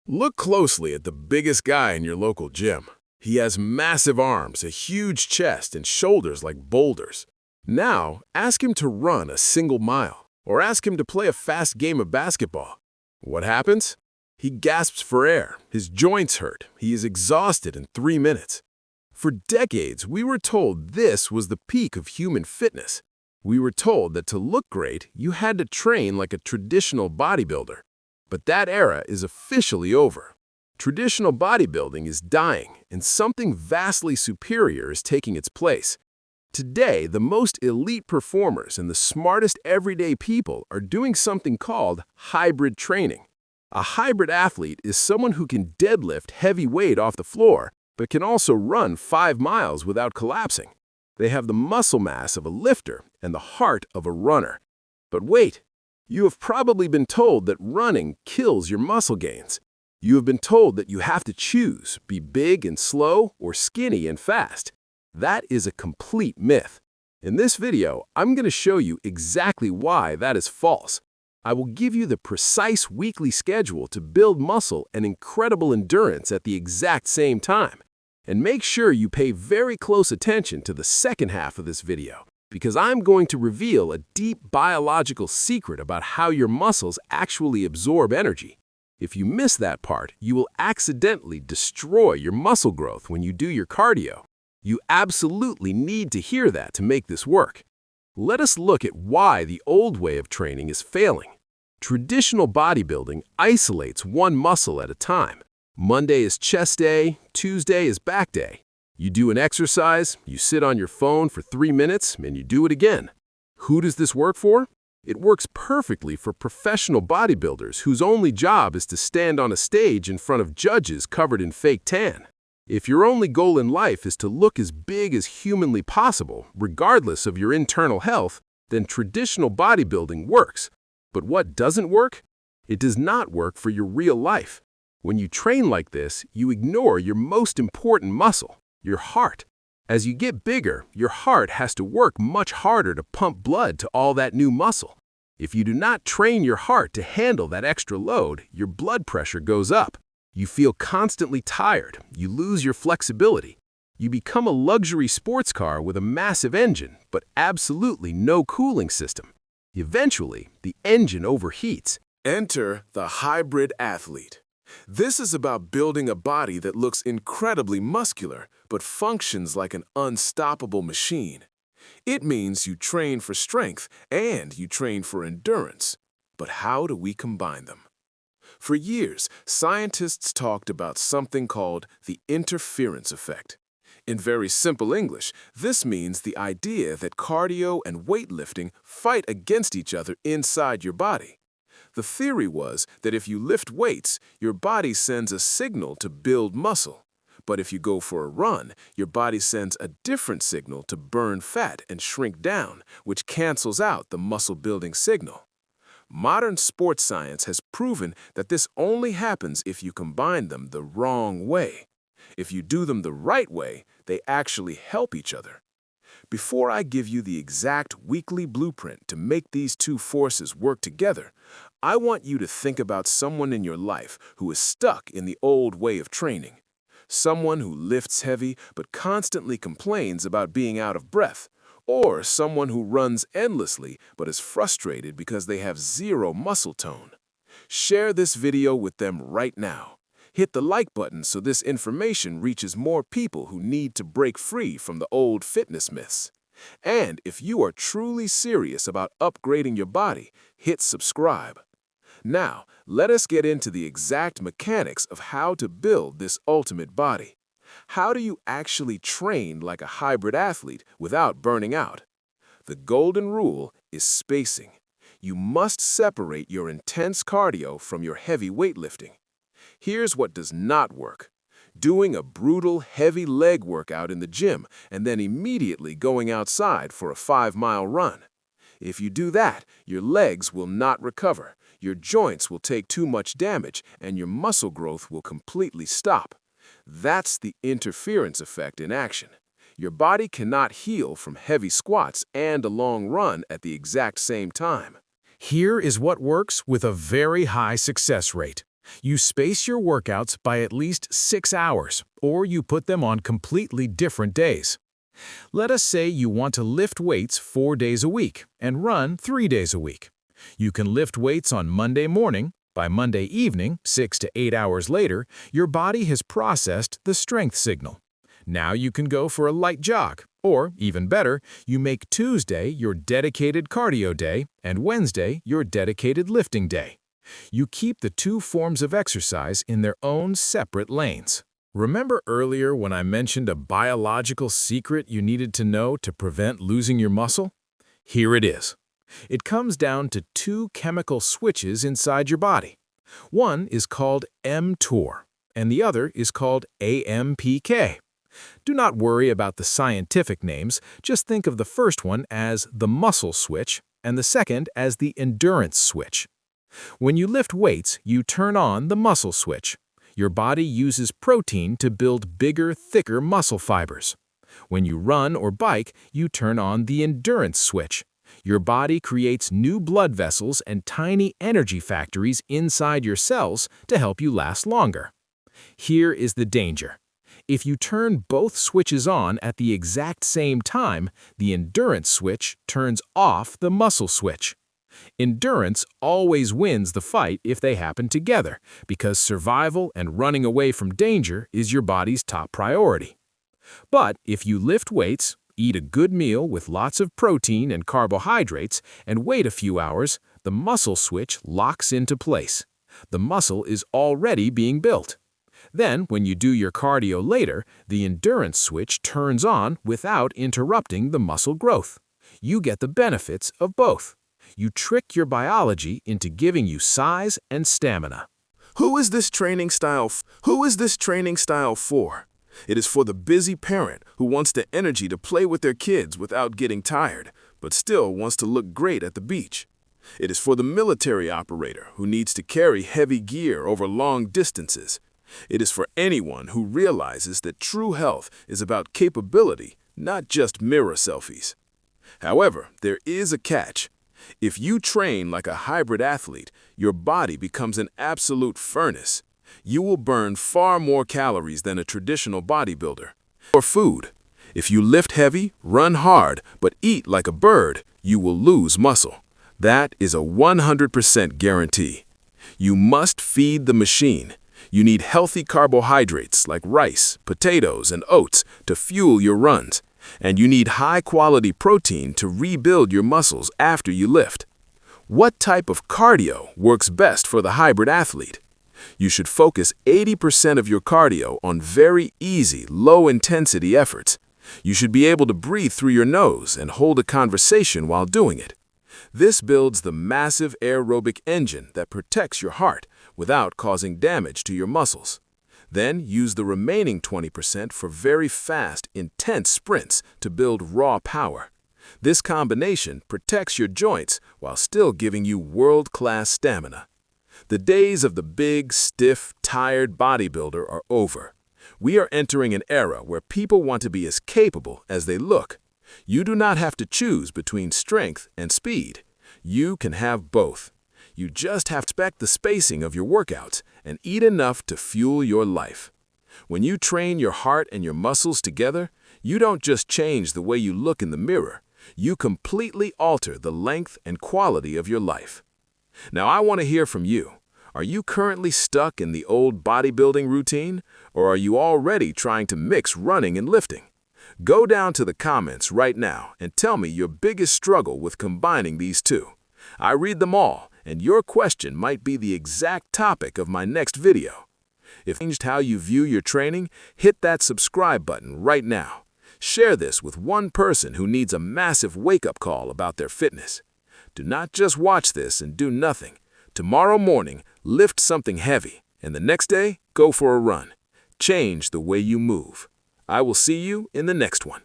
Look closely at the biggest guy in your local gym. He has massive arms, a huge chest, and shoulders like boulders. Now, ask him to run a single mile, or ask him to play a fast game of basketball. What happens? He gasps for air, his joints hurt, he is exhausted in 3 minutes. For decades, we were told this was the peak of human fitness. We were told that to look great, you had to train like a traditional bodybuilder. But that era is officially over. Traditional bodybuilding is dying, and something vastly superior is taking its place. Today, the most elite performers and the smartest everyday people are doing something called hybrid training. A hybrid athlete is someone who can deadlift heavy weight off the floor, but can also run 5 miles without collapsing. They have the muscle mass of a lifter and the heart of a runner. But wait, you have probably been told that running kills your muscle gains. You have been told that you have to choose, be big and slow or skinny and fast. That is a complete myth. In this video, I'm going to show you exactly why that is false. I will give you the precise weekly schedule to build muscle and incredible endurance at the exact same time. And make sure you pay very close attention to the second half of this video, because I'm going to reveal a deep biological secret about how your muscles actually absorb energy. If you miss that part, you will accidentally destroy your muscle growth when you do your cardio. You absolutely need to hear that to make this work. Let us look at why the old way of training is failing. Traditional bodybuilding isolates one muscle at a time. Monday is chest day, Tuesday is back day. You do an exercise, you sit on your phone for 3 minutes, and you do it again. Who does this work for? It works perfectly for professional bodybuilders whose only job is to stand on a stage in front of judges covered in fake tan. If your only goal in life is to look as big as humanly possible, regardless of your internal health, then traditional bodybuilding works. But what doesn't work? It does not work for your real life. When you train like this, you ignore your most important muscle, your heart. As you get bigger, your heart has to work much harder to pump blood to all that new muscle. If you do not train your heart to handle that extra load, your blood pressure goes up. You feel constantly tired, you lose your flexibility. You become a luxury sports car with a massive engine, but absolutely no cooling system. Eventually, the engine overheats. Enter the hybrid athlete. This is about building a body that looks incredibly muscular, but functions like an unstoppable machine. It means you train for strength and you train for endurance. But how do we combine them? For years, scientists talked about something called the interference effect. In very simple English, this means the idea that cardio and weightlifting fight against each other inside your body. The theory was that if you lift weights, your body sends a signal to build muscle. But if you go for a run, your body sends a different signal to burn fat and shrink down, which cancels out the muscle-building signal. Modern sports science has proven that this only happens if you combine them the wrong way. If you do them the right way, they actually help each other. Before I give you the exact weekly blueprint to make these two forces work together, I want you to think about someone in your life who is stuck in the old way of training. Someone who lifts heavy but constantly complains about being out of breath. Or someone who runs endlessly but is frustrated because they have zero muscle tone. Share this video with them right now. Hit the like button so this information reaches more people who need to break free from the old fitness myths. And if you are truly serious about upgrading your body, hit subscribe. Now, let us get into the exact mechanics of how to build this ultimate body. How do you actually train like a hybrid athlete without burning out? The golden rule is spacing. You must separate your intense cardio from your heavy weightlifting. Here's what does not work. Doing a brutal, heavy leg workout in the gym and then immediately going outside for a 5-mile run. If you do that, your legs will not recover, your joints will take too much damage, and your muscle growth will completely stop. That's the interference effect in action. Your body cannot heal from heavy squats and a long run at the exact same time. Here is what works with a very high success rate. You space your workouts by at least 6 hours, or you put them on completely different days. Let us say you want to lift weights 4 days a week and run 3 days a week. You can lift weights on Monday morning. By Monday evening, 6 to 8 hours later, your body has processed the strength signal. Now you can go for a light jog, or, even better, you make Tuesday your dedicated cardio day and Wednesday your dedicated lifting day. You keep the two forms of exercise in their own separate lanes. Remember earlier when I mentioned a biological secret you needed to know to prevent losing your muscle? Here it is. It comes down to two chemical switches inside your body. One is called mTOR, and the other is called AMPK. Do not worry about the scientific names, just think of the first one as the muscle switch and the second as the endurance switch. When you lift weights, you turn on the muscle switch. Your body uses protein to build bigger, thicker muscle fibers. When you run or bike, you turn on the endurance switch. Your body creates new blood vessels and tiny energy factories inside your cells to help you last longer. Here is the danger. If you turn both switches on at the exact same time, the endurance switch turns off the muscle switch. Endurance always wins the fight if they happen together, because survival and running away from danger is your body's top priority. But if you lift weights, eat a good meal with lots of protein and carbohydrates, and wait a few hours, the muscle switch locks into place. The muscle is already being built. Then, when you do your cardio later, the endurance switch turns on without interrupting the muscle growth. You get the benefits of both. You trick your biology into giving you size and stamina. Who is this training style for? It is for the busy parent who wants the energy to play with their kids without getting tired, but still wants to look great at the beach. It is for the military operator who needs to carry heavy gear over long distances. It is for anyone who realizes that true health is about capability, not just mirror selfies. However, there is a catch. If you train like a hybrid athlete, your body becomes an absolute furnace. You will burn far more calories than a traditional bodybuilder. For food, if you lift heavy, run hard, but eat like a bird, you will lose muscle. That is a 100% guarantee. You must feed the machine. You need healthy carbohydrates like rice, potatoes, and oats to fuel your runs. And you need high-quality protein to rebuild your muscles after you lift. What type of cardio works best for the hybrid athlete? You should focus 80% of your cardio on very easy, low-intensity efforts. You should be able to breathe through your nose and hold a conversation while doing it. This builds the massive aerobic engine that protects your heart without causing damage to your muscles. Then use the remaining 20% for very fast, intense sprints to build raw power. This combination protects your joints while still giving you world-class stamina. The days of the big, stiff, tired bodybuilder are over. We are entering an era where people want to be as capable as they look. You do not have to choose between strength and speed. You can have both. You just have to respect the spacing of your workouts and eat enough to fuel your life. When you train your heart and your muscles together, you don't just change the way you look in the mirror. You completely alter the length and quality of your life. Now, I want to hear from you. Are you currently stuck in the old bodybuilding routine, or are you already trying to mix running and lifting? Go down to the comments right now and tell me your biggest struggle with combining these two. I read them all, and your question might be the exact topic of my next video. If you changed how you view your training, hit that subscribe button right now. Share this with one person who needs a massive wake-up call about their fitness. Do not just watch this and do nothing. Tomorrow morning, lift something heavy, and the next day, go for a run. Change the way you move. I will see you in the next one.